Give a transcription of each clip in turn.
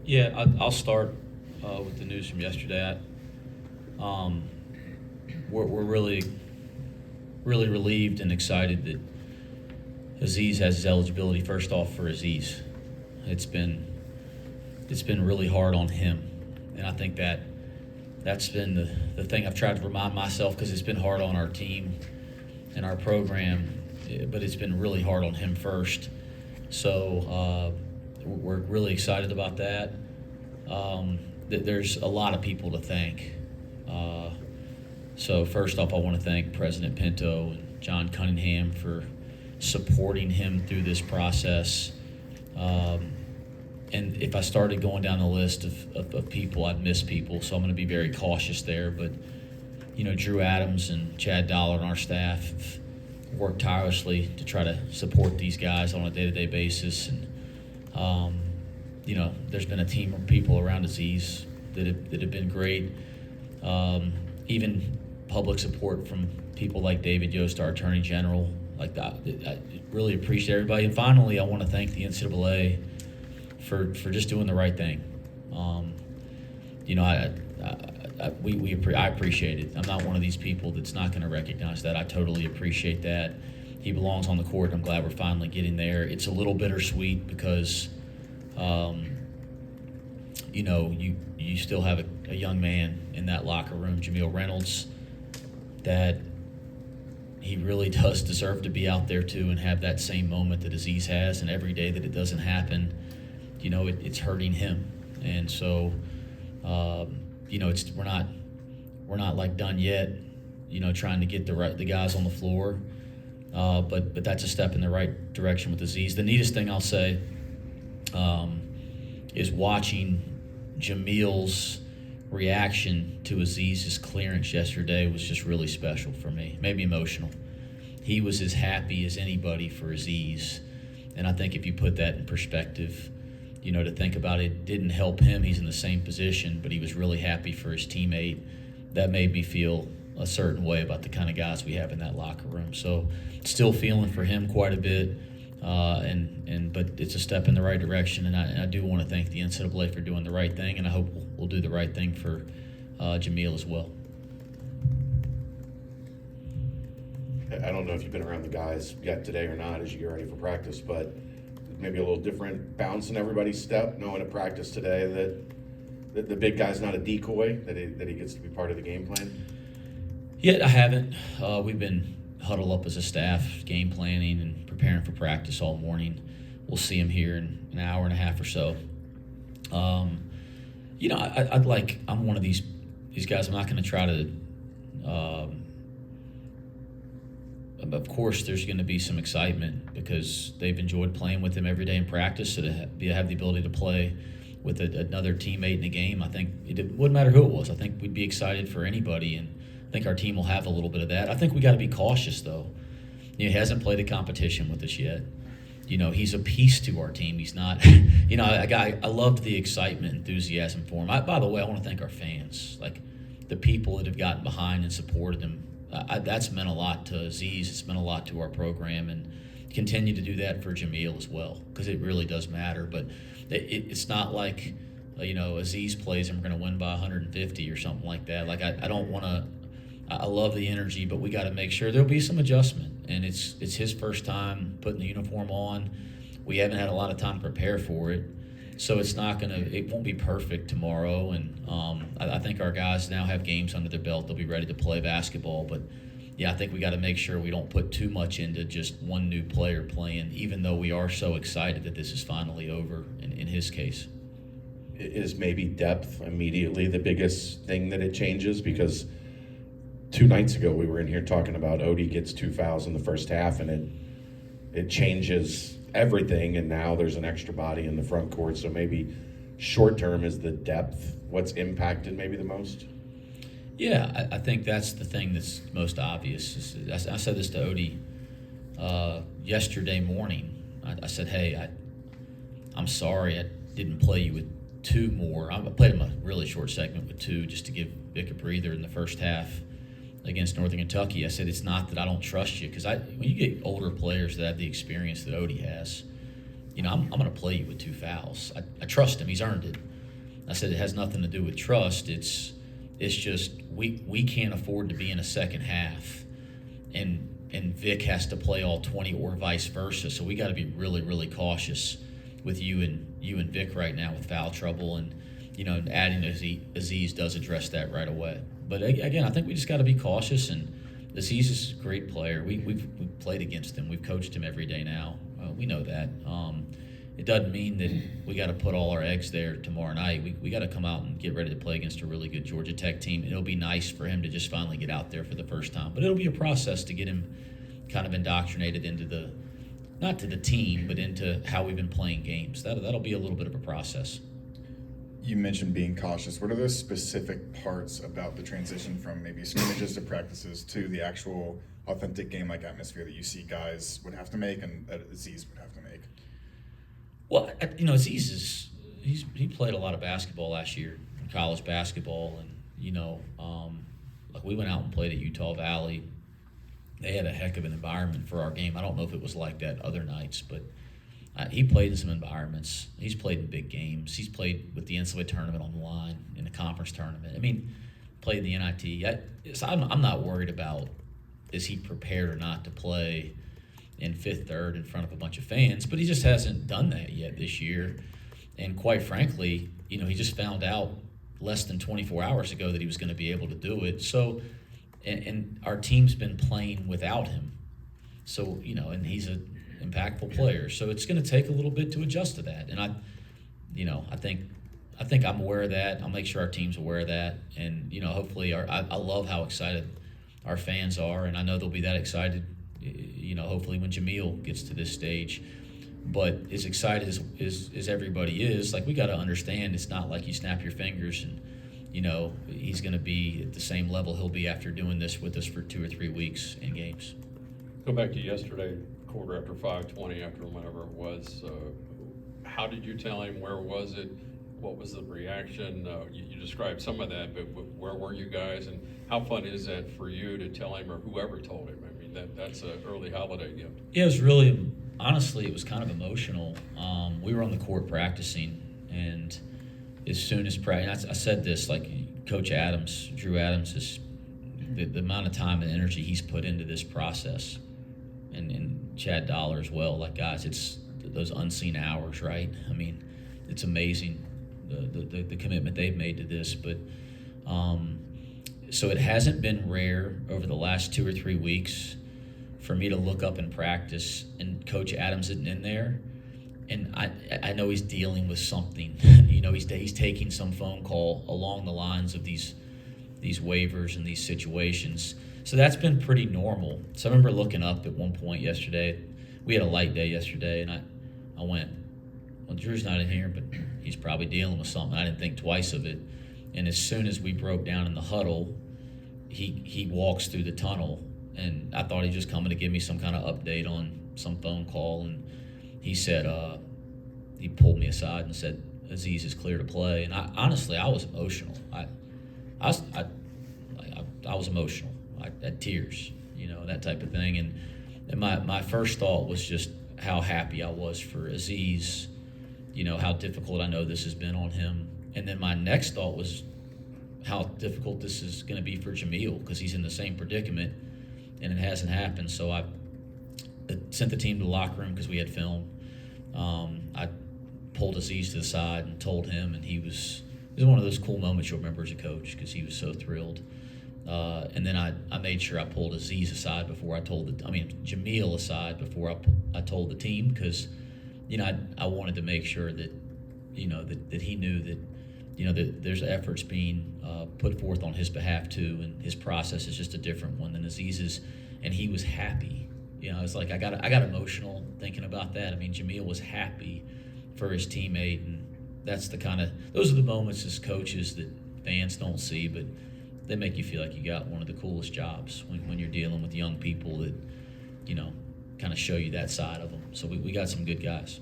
Yeah, I'll start with the news from yesterday. Um, we're really relieved and excited that Aziz has his eligibility. First off, for Aziz, it's been it's been really hard on him, and I think that's been the thing I've tried to remind myself, because it's been hard on our team and our program, but it's been really hard on him first. So we're really excited about that. There's a lot of people to thank. Uh, so first off, I want to thank President Pinto and John Cunningham for supporting him through this process. Um, and if I started going down the list of people, I'd miss people. So I'm going to be very cautious there. But, Drew Adams and Chad Dollar and our staff have worked tirelessly to try to support these guys on a day-to-day basis. And, there's been a team of people around Aziz that have been great. Even public support from people like David Yost, our Attorney General. Like that, I really appreciate everybody. And finally, I want to thank the NCAA for just doing the right thing. I appreciate it. I'm not one of these people that's not going to recognize that. I totally appreciate that. He belongs on the court. I'm glad we're finally getting there. It's a little bittersweet because, you still have a young man in that locker room, Jameel Reynolds, that he really does deserve to be out there too and have that same moment that Aziz has. And every day that it doesn't happen, it's hurting him. And so, we're not like done yet. Trying to get the guys on the floor. But that's a step in the right direction with Aziz. The neatest thing I'll say is watching Jameel's reaction to Aziz's clearance yesterday was just really special for me, maybe emotional. He was as happy as anybody for Aziz. And I think if you put that in perspective, to think about it, didn't help him. He's in the same position, but he was really happy for his teammate. That made me feel a certain way about the kind of guys we have in that locker room. So still feeling for him quite a bit, but it's a step in the right direction. And I do want to thank the NCAA for doing the right thing, and I hope we'll do the right thing for Jameel as well. I don't know if you've been around the guys yet today or not as you get ready for practice, but maybe a little different bounce in everybody's step, knowing at practice today that the big guy's not a decoy, that he gets to be part of the game plan? Yeah, I haven't. We've been huddled up as a staff, game planning and preparing for practice all morning. We'll see him here in an hour and a half or so. I'm one of these guys. I'm not going to try to. Of course, there's going to be some excitement because they've enjoyed playing with him every day in practice. So to have the ability to play with another teammate in the game, I think it wouldn't matter who it was. I think we'd be excited for anybody, and I think our team will have a little bit of that. I think we got to be cautious, though. He hasn't played a competition with us yet. He's a piece to our team. He's not. I loved the excitement, enthusiasm for him. By the way, I want to thank our fans, like the people that have gotten behind and supported him. That's meant a lot to Aziz. It's meant a lot to our program, and continue to do that for Jameel as well, because it really does matter. But it's not like Aziz plays and we're going to win by 150 or something like that. Like I don't want to. I love the energy, but we got to make sure there'll be some adjustment. And it's his first time putting the uniform on. We haven't had a lot of time to prepare for it, so it won't be perfect tomorrow. And I think our guys now have games under their belt. They'll be ready to play basketball. But yeah, I think we got to make sure we don't put too much into just one new player playing, even though we are so excited that this is finally over in his case. Is maybe depth immediately the biggest thing that it changes? Because 2 nights ago we were in here talking about Odie gets 2 fouls in the first half, and it changes everything, and now there's an extra body in the front court. So maybe short term is the depth what's impacted maybe the most? Yeah, I think that's the thing that's most obvious. I said this to Odie yesterday morning. I said, hey, I'm sorry I didn't play you with 2 more. I played him a really short segment with 2 just to give Vic a breather in the first half against Northern Kentucky. I said, it's not that I don't trust you, because when you get older players that have the experience that Odie has, I'm going to play you with 2 fouls. I trust him. He's earned it. I said it has nothing to do with trust. It's just we can't afford to be in a second half, and Vic has to play all 20 or vice versa. So we got to be really, really cautious with you and Vic right now with foul trouble, and adding Aziz does address that right away. But again, I think we just got to be cautious. And Aziz is a great player. We've played against him. We've coached him every day now. We know that. It doesn't mean that we got to put all our eggs there tomorrow night. We got to come out and get ready to play against a really good Georgia Tech team. It'll be nice for him to just finally get out there for the first time. But it'll be a process to get him kind of indoctrinated into not to the team, but into how we've been playing games. That'll be a little bit of a process. You mentioned being cautious. What are those specific parts about the transition from maybe scrimmages to practices to the actual authentic game-like atmosphere that you see guys would have to make and that Aziz would have to make? Well, Aziz he played a lot of basketball last year, college basketball, and like we went out and played at Utah Valley. They had a heck of an environment for our game. I don't know if it was like that other nights, but he played in some environments. He's played in big games. He's played with the NCAA tournament on the line, in the conference tournament. I mean, played in the NIT. So I'm not worried about is he prepared or not to play in Fifth Third in front of a bunch of fans, but he just hasn't done that yet this year. And quite frankly, he just found out less than 24 hours ago that he was going to be able to do it. So, and our team's been playing without him. So, and he's an impactful player. So it's going to take a little bit to adjust to that. And I think I'm aware of that. I'll make sure our team's aware of that. And, hopefully I love how excited our fans are, and I know they'll be that excited, hopefully when Jamil gets to this stage. But as excited as everybody is, like, we got to understand it's not like you snap your fingers and, he's going to be at the same level he'll be after doing this with us for 2 or 3 weeks in games. Go back to yesterday, quarter after 5:20, after whenever it was. How did you tell him? Where was it? What was the reaction? You described some of that, but where were you guys? And how fun is that for you to tell him, or whoever told him? I mean, that's an early holiday gift. Yeah, it was really, honestly, it was kind of emotional. We were on the court practicing, and as soon as practice, I said this, like Coach Adams, Drew Adams, is the amount of time and energy he's put into this process, and Chad Dollar as well. Like, guys, it's those unseen hours, right? I mean, it's amazing the commitment they've made to this. But so it hasn't been rare over the last 2 or 3 weeks for me to look up in practice and Coach Adams isn't in there, and I know he's dealing with something. He's taking some phone call along the lines of these waivers and these situations. So that's been pretty normal. So I remember looking up at one point yesterday. We had a light day yesterday, and I went, well, Drew's not in here, but he's probably dealing with something. I didn't think twice of it. And as soon as we broke down in the huddle, he walks through the tunnel, and I thought he was just coming to give me some kind of update on some phone call. And he said, he pulled me aside and said, Aziz is clear to play. And honestly, I was emotional. I was emotional. I had tears, that type of thing. And my first thought was just how happy I was for Aziz, how difficult I know this has been on him. And then my next thought was how difficult this is going to be for Jamil, because he's in the same predicament and it hasn't happened. So I sent the team to the locker room because we had film. I pulled Aziz to the side and told him, and it was one of those cool moments you'll remember as a coach because he was so thrilled. And then I made sure I pulled Aziz aside before Jamil aside before I told the team, because, I wanted to make sure that, that he knew that, that there's efforts being put forth on his behalf too, and his process is just a different one than Aziz's, and he was happy. It's like I got emotional thinking about that. I mean, Jamil was happy for his teammate, and those are the moments as coaches that fans don't see, but they make you feel like you got one of the coolest jobs when you're dealing with young people that, kind of show you that side of them. So we got some good guys.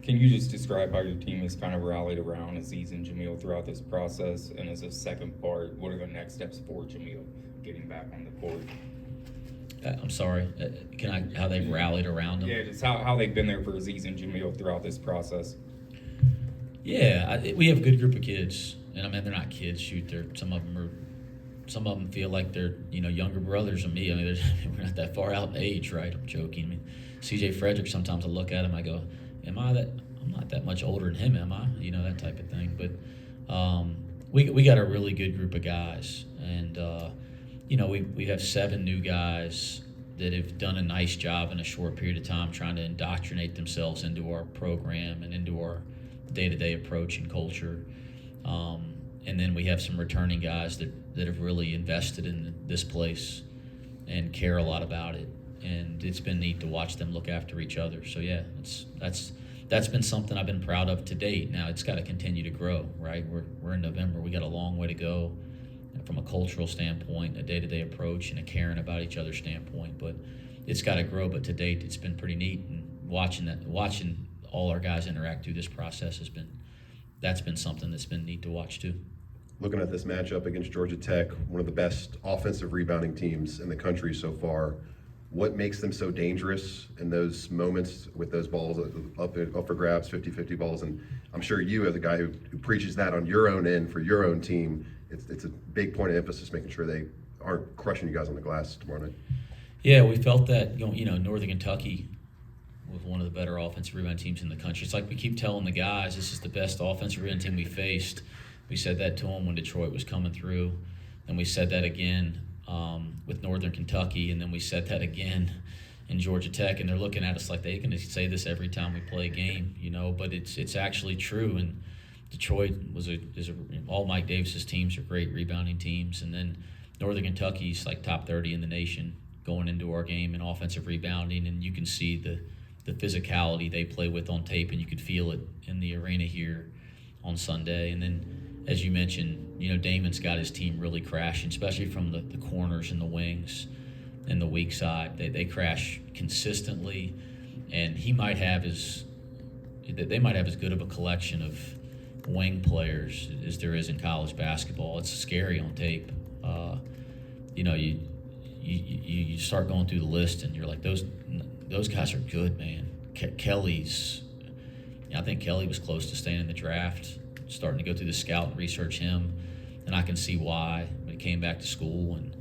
Can you just describe how your team has kind of rallied around Aziz and Jamil throughout this process? And as a second part, what are the next steps for Jamil getting back on the court? I'm sorry, how they've rallied around him? Yeah, just how they've been there for Aziz and Jamil throughout this process. Yeah, we have a good group of kids, and I mean they're not kids. Shoot, some of them feel like they're younger brothers of me. I mean, we're not that far out in age, right? I'm joking. I mean, C.J. Frederick. Sometimes I look at him, I go, "Am I that? I'm not that much older than him, am I?" That type of thing. But we got a really good group of guys, and we have 7 new guys that have done a nice job in a short period of time trying to indoctrinate themselves into our program and into our day-to-day approach and culture. And then we have some returning guys that have really invested in this place and care a lot about it. And it's been neat to watch them look after each other. So yeah, that's been something I've been proud of to date. Now it's got to continue to grow, right? We're in November. We got a long way to go from a cultural standpoint, a day-to-day approach, and a caring about each other standpoint. But it's got to grow. But to date, it's been pretty neat. And watching all our guys interact through this process that's been something that's been neat to watch too. Looking at this matchup against Georgia Tech, one of the best offensive rebounding teams in the country so far, what makes them so dangerous in those moments with those balls up for grabs, 50-50 balls? And I'm sure you, as a guy who preaches that on your own end for your own team, it's a big point of emphasis, making sure they aren't crushing you guys on the glass tomorrow night. Yeah, we felt that, Northern Kentucky was one of the better offensive rebound teams in the country. It's like we keep telling the guys, this is the best offensive rebound team we faced. We said that to them when Detroit was coming through. And we said that again with Northern Kentucky. And then we said that again in Georgia Tech. And they're looking at us like they can say this every time we play a game, But it's actually true. And Detroit all Mike Davis's teams are great rebounding teams. And then Northern Kentucky's like top 30 in the nation going into our game in offensive rebounding. And you can see the physicality they play with on tape, and you could feel it in the arena here on Sunday. And then, as you mentioned, Damon's got his team really crashing, especially from the corners and the wings and the weak side. They crash consistently, and they might have as good of a collection of wing players as there is in college basketball. It's scary on tape. You start going through the list, and you're like, those guys are good, man. I think Kelly was close to staying in the draft, starting to go through the scout and research him, and I can see why when he came back to school. And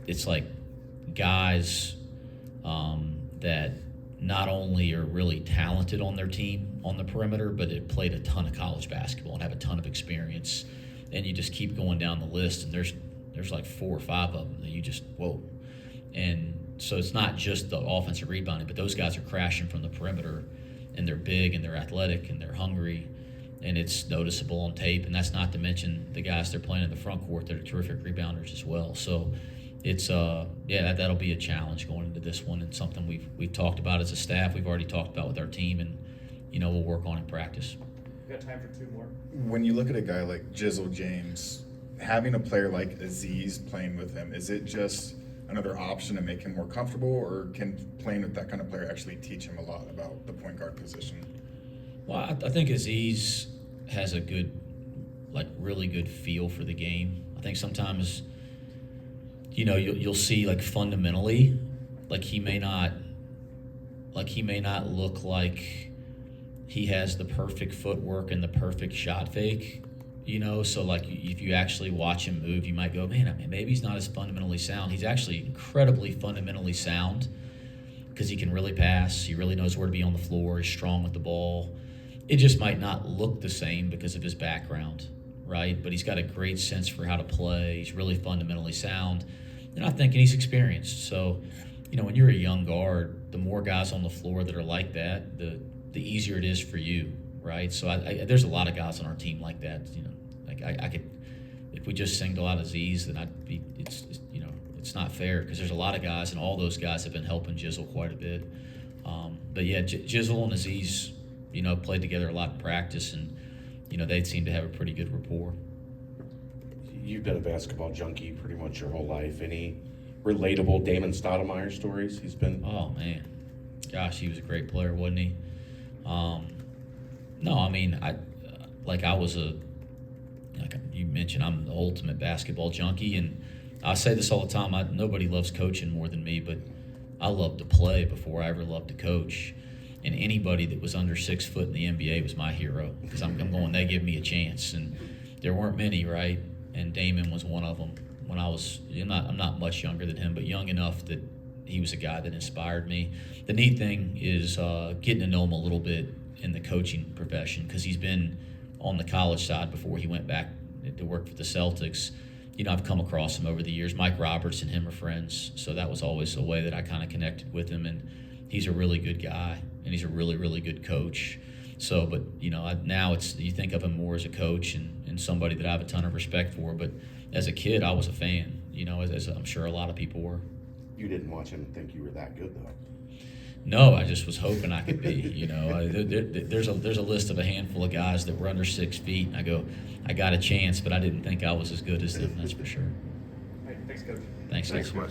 it's like guys that not only are really talented on their team on the perimeter, but have played a ton of college basketball and have a ton of experience. And you just keep going down the list, and there's like 4 or 5 of them that you just, whoa. And so it's not just the offensive rebounding, but those guys are crashing from the perimeter, and they're big, and they're athletic, and they're hungry, and it's noticeable on tape. And that's not to mention the guys they're playing in the front court that are terrific rebounders as well. So it's that'll be a challenge going into this one, and something we've talked about as a staff. We've already talked about with our team, and we'll work on in practice. We've got time for 2 more. When you look at a guy like Jizzle James, having a player like Aziz playing with him, is it just another option to make him more comfortable, or can playing with that kind of player actually teach him a lot about the point guard position? Well, I think Aziz has a good, really good feel for the game. I think sometimes, you'll see fundamentally, he may not look like he has the perfect footwork and the perfect shot fake. So if you actually watch him move, you might go, man, maybe he's not as fundamentally sound. He's actually incredibly fundamentally sound because he can really pass. He really knows where to be on the floor. He's strong with the ball. It just might not look the same because of his background, right? But he's got a great sense for how to play. He's really fundamentally sound. And I think he's experienced. So, when you're a young guard, the more guys on the floor that are like that, the easier it is for you, right? So there's a lot of guys on our team like that. I could, if we just singled out Aziz, then it's not fair because there's a lot of guys, and all those guys have been helping Jizzle quite a bit. But yeah, Jizzle and Aziz, played together a lot in practice, and they seem to have a pretty good rapport. You've been a basketball junkie pretty much your whole life. Any relatable Damon Stoudemire stories? He's been. Oh man, gosh, he was a great player, wasn't he? No, I was like you mentioned, I'm the ultimate basketball junkie, and I say this all the time. Nobody loves coaching more than me, but I love to play before I ever loved to coach. and anybody that was under 6 foot in the NBA was my hero, because I'm going, they give me a chance, and there weren't many, right? And Damon was one of them. When I was, I'm not much younger than him, but young enough that he was a guy that inspired me. The neat thing is getting to know him a little bit in the coaching profession, because he's been on the college side before he went back to work for the Celtics. I've come across him over the years. Mike Roberts and him are friends, so that was always a way that I kind of connected with him, and he's a really good guy, and he's a really, really good coach. So, but, now you think of him more as a coach and somebody that I have a ton of respect for, but as a kid, I was a fan, as I'm sure a lot of people were. You didn't watch him and think you were that good, though. No, I just was hoping I could be. There's a list of a handful of guys that were under 6 feet, and I go, I got a chance, but I didn't think I was as good as them. That's for sure. Hey, thanks, Coach. Thanks. Thanks so much.